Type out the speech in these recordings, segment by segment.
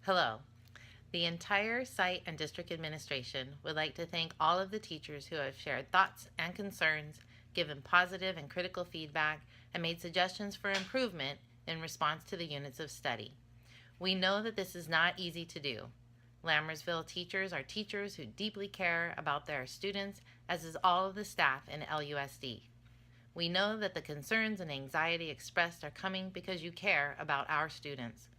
Hello. The entire site and district administration would like to thank all of the teachers who have shared thoughts and concerns, given positive and critical feedback, and made suggestions for improvement in response to the units of study. We know that this is not easy to do. Lammersville teachers are teachers who deeply care about their students, as is all of the staff in LUSD. We know that the concerns and anxiety expressed are coming because you care about our students.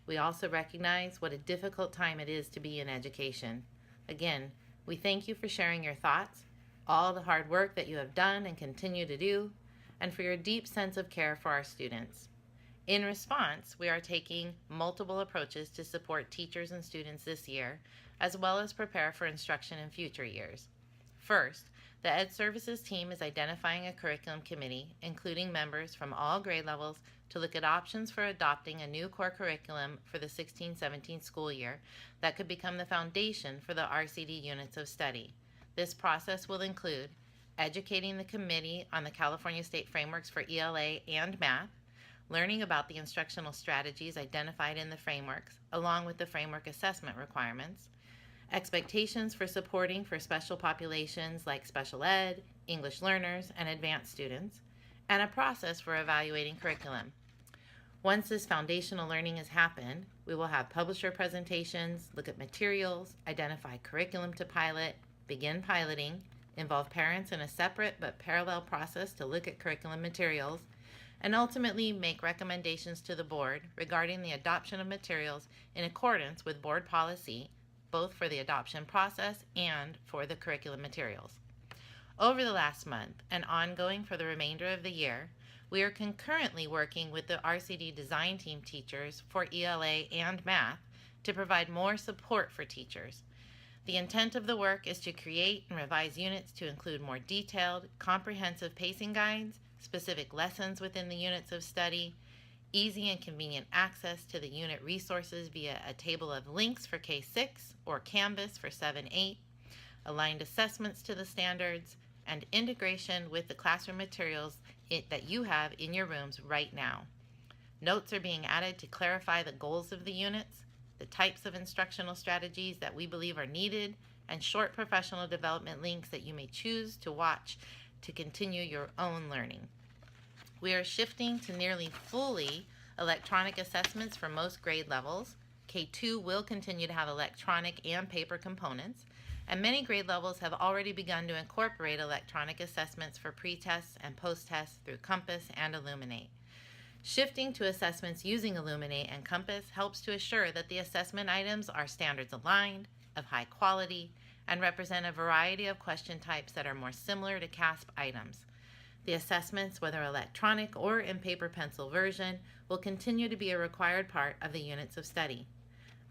We also recognize what a difficult time it is to be in education. Again, we thank you for sharing your thoughts, all the hard work that you have done and continue to do, and for your deep sense of care for our students. In response, we are taking multiple approaches to support teachers and students this year, as well as prepare for instruction in future years. First, the Ed Services team is identifying a curriculum committee, including members from all grade levels, to look at options for adopting a new core curriculum for the 16-17 school year that could become the foundation for the RCD units of study. This process will include educating the committee on the California State Frameworks for ELA and math, learning about the instructional strategies identified in the frameworks, along with the framework assessment requirements, expectations for supporting for special populations like special ed, English learners, and advanced students, and a process for evaluating curriculum. Once this foundational learning has happened, we will have publisher presentations, look at materials, identify curriculum to pilot, begin piloting, involve parents in a separate but parallel process to look at curriculum materials, and ultimately make recommendations to the board regarding the adoption of materials in accordance with board policy, both for the adoption process and for the curriculum materials. Over the last month and ongoing for the remainder of the year, we are concurrently working with the RCD design team teachers for ELA and math to provide more support for teachers. The intent of the work is to create and revise units to include more detailed, comprehensive pacing guides, specific lessons within the units of study, easy and convenient access to the unit resources via a table of links for K6 or Canvas for 7-8, aligned assessments to the standards, and integration with the classroom materials that you have in your rooms right now. Notes are being added to clarify the goals of the units, the types of instructional strategies that we believe are needed, and short professional development links that you may choose to watch to continue your own learning. We are shifting to nearly fully electronic assessments for most grade levels. K2 will continue to have electronic and paper components, and many grade levels have already begun to incorporate electronic assessments for pre-tests and post-tests through Compass and Illuminate. Shifting to assessments using Illuminate and Compass helps to assure that the assessment items are standards aligned, of high quality, and represent a variety of question types that are more similar to CASP items. The assessments, whether electronic or in paper pencil version, will continue to be a required part of the units of study.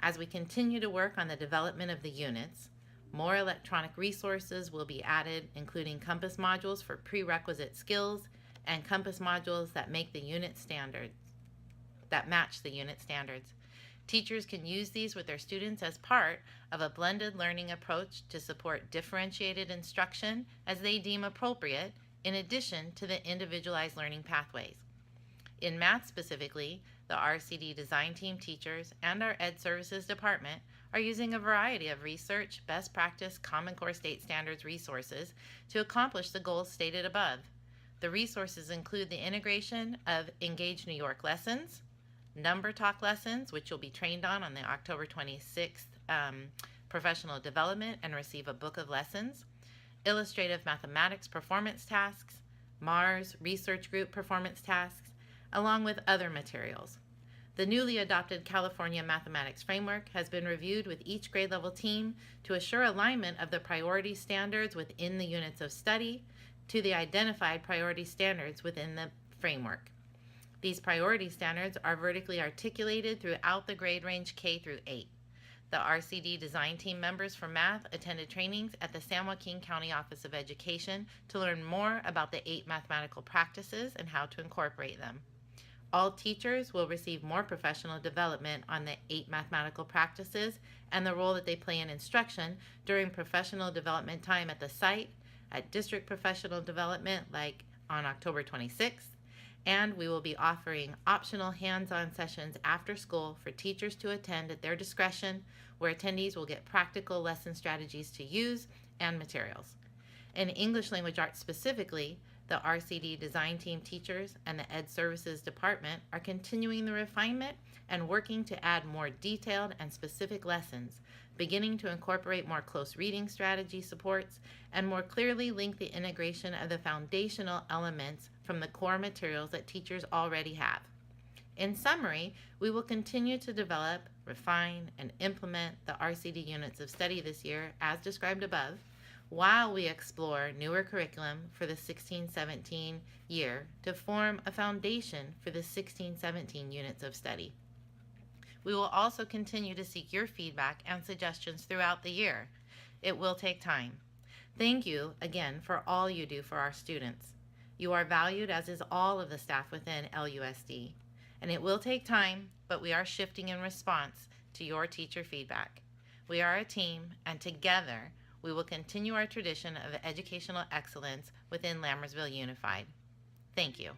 As we continue to work on the development of the units, more electronic resources will be added, including Compass modules for prerequisite skills and Compass modules that make the unit standards, that match the unit standards. Teachers can use these with their students as part of a blended learning approach to support differentiated instruction as they deem appropriate, in addition to the individualized learning pathways. In math specifically, the RCD design team teachers and our Ed Services department are using a variety of research, best practice, Common Core State Standards resources to accomplish the goals stated above. The resources include the integration of Engage New York lessons, Number Talk lessons, which you'll be trained on the October 26th professional development and receive a book of lessons, illustrative mathematics performance tasks, MARS research group performance tasks, along with other materials. The newly adopted California Mathematics Framework has been reviewed with each grade level team to assure alignment of the priority standards within the units of study to the identified priority standards within the framework. These priority standards are vertically articulated throughout the grade range K through 8. The RCD design team members for math attended trainings at the San Joaquin County Office of Education to learn more about the 8 mathematical practices and how to incorporate them. All teachers will receive more professional development on the 8 mathematical practices and the role that they play in instruction during professional development time at the site, at district professional development like on October 26th, And we will be offering optional hands-on sessions after school for teachers to attend at their discretion, where attendees will get practical lesson strategies to use and materials. In English Language Arts specifically, the RCD design team teachers and the Ed Services Department are continuing the refinement and working to add more detailed and specific lessons, beginning to incorporate more close reading strategy supports and more clearly link the integration of the foundational elements from the core materials that teachers already have. In summary, we will continue to develop, refine, and implement the RCD units of study this year as described above, while we explore newer curriculum for the 16-17 year to form a foundation for the 16-17 units of study. We will also continue to seek your feedback and suggestions throughout the year. It will take time. Thank you again for all you do for our students. You are valued, as is all of the staff within LUSD. And it will take time, but we are shifting in response to your teacher feedback. We are a team, and together we will continue our tradition of educational excellence within Lammersville Unified. Thank you.